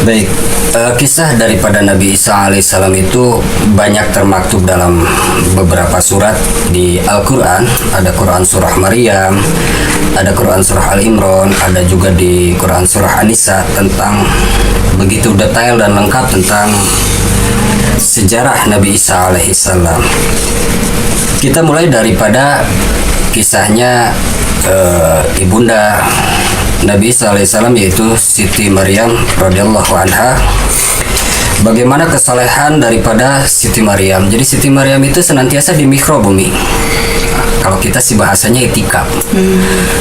Baik, kisah daripada Nabi Isa alaihissalam itu banyak termaktub dalam beberapa surat di Al-Quran. Ada Quran surah Maryam, ada Quran surah Al-Imran, ada juga di Quran surah An-Nisa, tentang begitu detail dan lengkap tentang sejarah Nabi Isa alaihissalam. Kita mulai daripada kisahnya ibunda Nabi Isa alaihissalam, yaitu Siti Maryam radhiyallahu anha. Bagaimana kesalehan daripada Siti Maryam? Jadi Siti Maryam itu senantiasa di mikro bumi. Kalau kita sih bahasanya itikaf.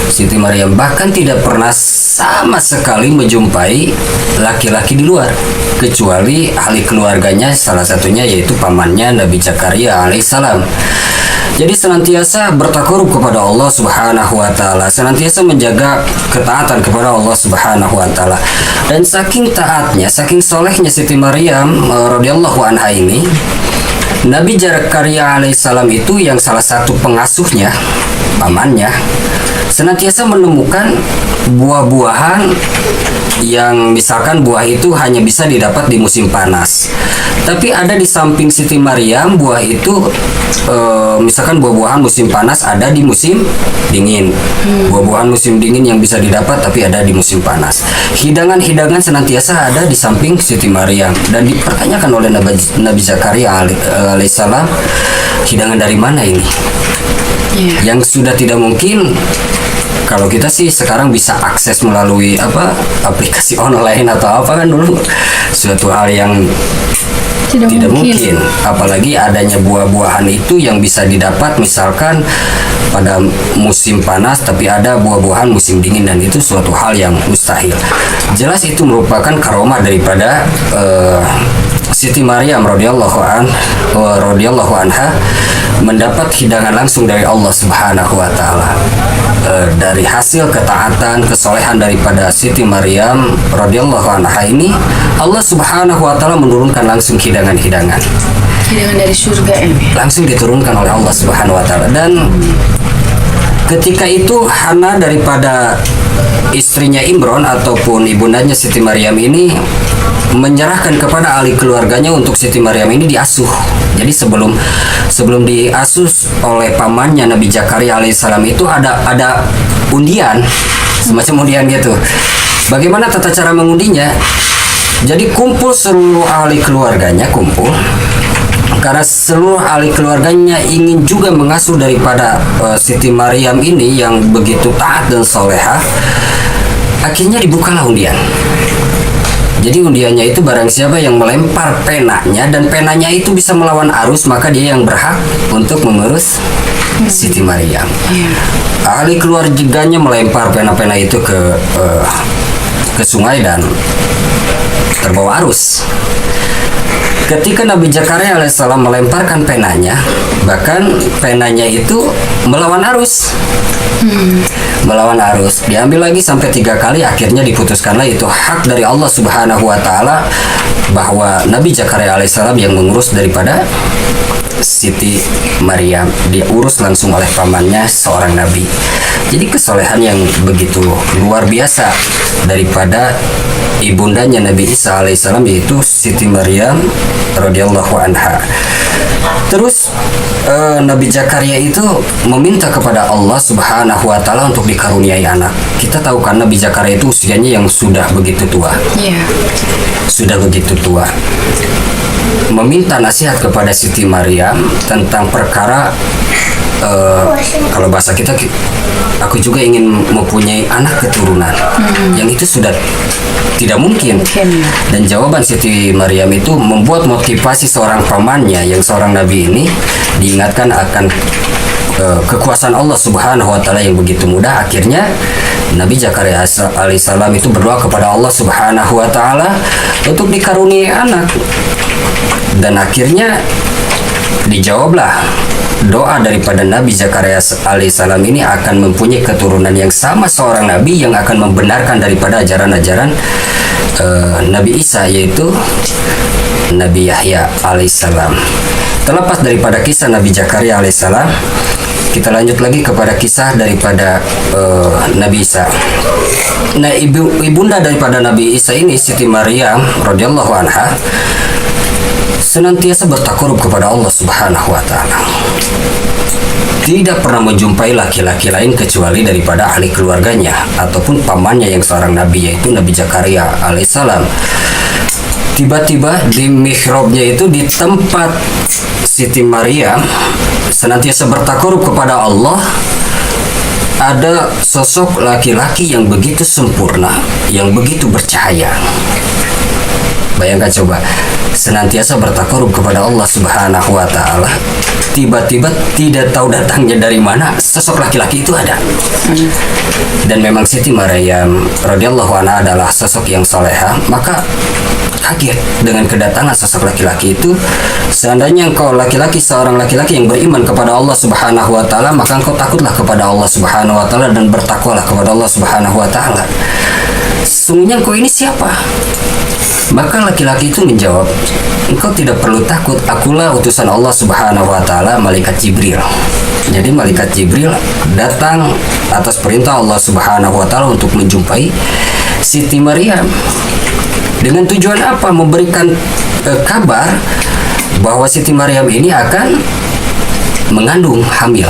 Siti Maryam bahkan tidak pernah sama sekali menjumpai laki-laki di luar, kecuali ahli keluarganya, salah satunya yaitu pamannya Nabi Zakaria alaihissalam. Jadi senantiasa bertakarub kepada Allah Subhanahu wa taala, senantiasa menjaga ketaatan kepada Allah Subhanahu wa taala. Dan saking taatnya, saking solehnya Siti Maryam radhiyallahu anha ini, Nabi Zakaria alaihissalam itu yang salah satu pengasuhnya, pamannya, senantiasa menemukan buah-buahan yang misalkan buah itu hanya bisa didapat di musim panas. Tapi ada di samping Siti Maryam buah itu misalkan buah-buahan musim panas ada di musim dingin. Buah-buahan musim dingin yang bisa didapat tapi ada di musim panas. Hidangan-hidangan senantiasa ada di samping Siti Maryam. Dan dipertanyakan oleh Nabi Zakaria alaihissalam, hidangan dari mana ini? Yang sudah tidak mungkin. Kalau kita sih sekarang bisa akses melalui aplikasi online atau apa, kan dulu suatu hal yang tidak mungkin. Apalagi adanya buah-buahan itu yang bisa didapat misalkan pada musim panas, tapi ada buah-buahan musim dingin, dan itu suatu hal yang mustahil. Jelas itu merupakan karomah daripada Siti Maryam radhiyallahu anha mendapat hidangan langsung dari Allah Subhanahu wa taala. Dari hasil ketaatan, kesolehan daripada Siti Maryam radhiyallahu anha ini, Allah Subhanahu wa taala menurunkan langsung hidangan dari surga ini. Langsung diturunkan oleh Allah Subhanahu wa taala. Dan ketika itu Hana daripada istrinya Imron ataupun ibundanya Siti Maryam ini menyerahkan kepada ahli keluarganya untuk Siti Maryam ini diasuh. Jadi sebelum diasuh oleh pamannya Nabi Zakaria alaihissalam itu ada undian, semacam undian gitu. Bagaimana tata cara mengundinya? Jadi kumpul seluruh ahli keluarganya, karena seluruh ahli keluarganya ingin juga mengasuh daripada Siti Maryam ini yang begitu taat dan soleha. Akhirnya dibukalah undian. Jadi undiannya itu barang siapa yang melempar penanya dan penanya itu bisa melawan arus, maka dia yang berhak untuk mengurus Siti Maryam. Ahli keluarganya melempar pena-pena itu ke sungai dan terbawa arus. Ketika Nabi Zakaria alaihissalam melemparkan penanya, bahkan penanya itu melawan arus. Melawan arus, diambil lagi sampai 3 kali, akhirnya diputuskanlah itu hak dari Allah Subhanahu wa taala bahwa Nabi Zakaria alaihissalam yang mengurus daripada Siti Maryam, diurus langsung oleh pamannya seorang nabi. Jadi kesolehan yang begitu luar biasa daripada ibundanya Nabi Isa alaihissalam, yaitu Siti Maryam radhiyallahu anha. Terus Nabi Zakaria itu meminta kepada Allah Subhanahu wa taala untuk dikaruniai anak. Kita tahu kan Nabi Zakaria itu usianya yang sudah begitu tua. Sudah begitu tua. Meminta nasihat kepada Siti Maryam tentang perkara kalau bahasa kita, aku juga ingin mempunyai anak keturunan. Yang itu sudah tidak mungkin. Dan jawaban Siti Maryam itu membuat motivasi seorang pamannya yang seorang nabi ini diingatkan akan kekuasaan Allah Subhanahu wa taala yang begitu mudah. Akhirnya Nabi Zakaria alaihissalam itu berdoa kepada Allah Subhanahu wa taala untuk dikaruniai anak. Dan akhirnya dijawablah doa daripada Nabi Zakaria alaihissalam ini akan mempunyai keturunan yang sama seorang nabi yang akan membenarkan daripada ajaran-ajaran Nabi Isa, yaitu Nabi Yahya alaihissalam. Terlepas daripada kisah Nabi Zakaria alaihissalam, Kita lanjut lagi kepada kisah daripada Nabi Isa. Nah, ibunda daripada Nabi Isa ini, Siti Maryam radhiyallahu anha, senantiasa bertakarub kepada Allah Subhanahu wa taala. Tidak pernah menjumpai laki-laki lain kecuali daripada ahli keluarganya ataupun pamannya yang seorang nabi, yaitu Nabi Zakaria alaihissalam. Tiba-tiba di mihrabnya itu, di tempat Siti Maryam senantiasa bertakarub kepada Allah, ada sosok laki-laki yang begitu sempurna, yang begitu bercahaya. Bayangkan coba, senantiasa bertakarub kepada Allah Subhanahu wa taala, tiba-tiba tidak tahu datangnya dari mana sosok laki-laki itu ada. Dan memang Siti Maryam radhiyallahu anha adalah sosok yang soleha, maka kaget dengan kedatangan sosok laki-laki itu. Seandainya engkau seorang laki-laki yang beriman kepada Allah Subhanahu wa taala, maka engkau takutlah kepada Allah Subhanahu wa taala dan bertakwalah kepada Allah Subhanahu wa taala. Sesungguhnya engkau ini siapa? Maka laki-laki itu menjawab, engkau tidak perlu takut, akulah utusan Allah Subhanahu wa taala, malaikat Jibril. Jadi malaikat Jibril datang atas perintah Allah Subhanahu wa taala untuk menjumpai Siti Maryam. Dengan tujuan apa? Memberikan kabar bahwa Siti Maryam ini akan mengandung, hamil.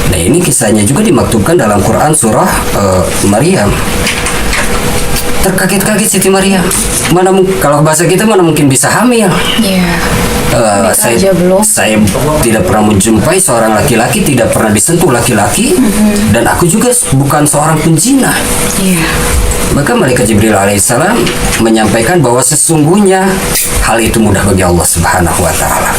Nah, ini kisahnya juga dimaktubkan dalam Quran surah Maryam. Terkaget-kaget Siti Maryam. Kalau bahasa kita mana mungkin bisa hamil? Saya tidak pernah menjumpai seorang laki-laki, tidak pernah disentuh laki-laki, dan aku juga bukan seorang penzina. Maka malaikat Jibril alaihissalam menyampaikan bahwa sesungguhnya hal itu mudah bagi Allah Subhanahu wa taala.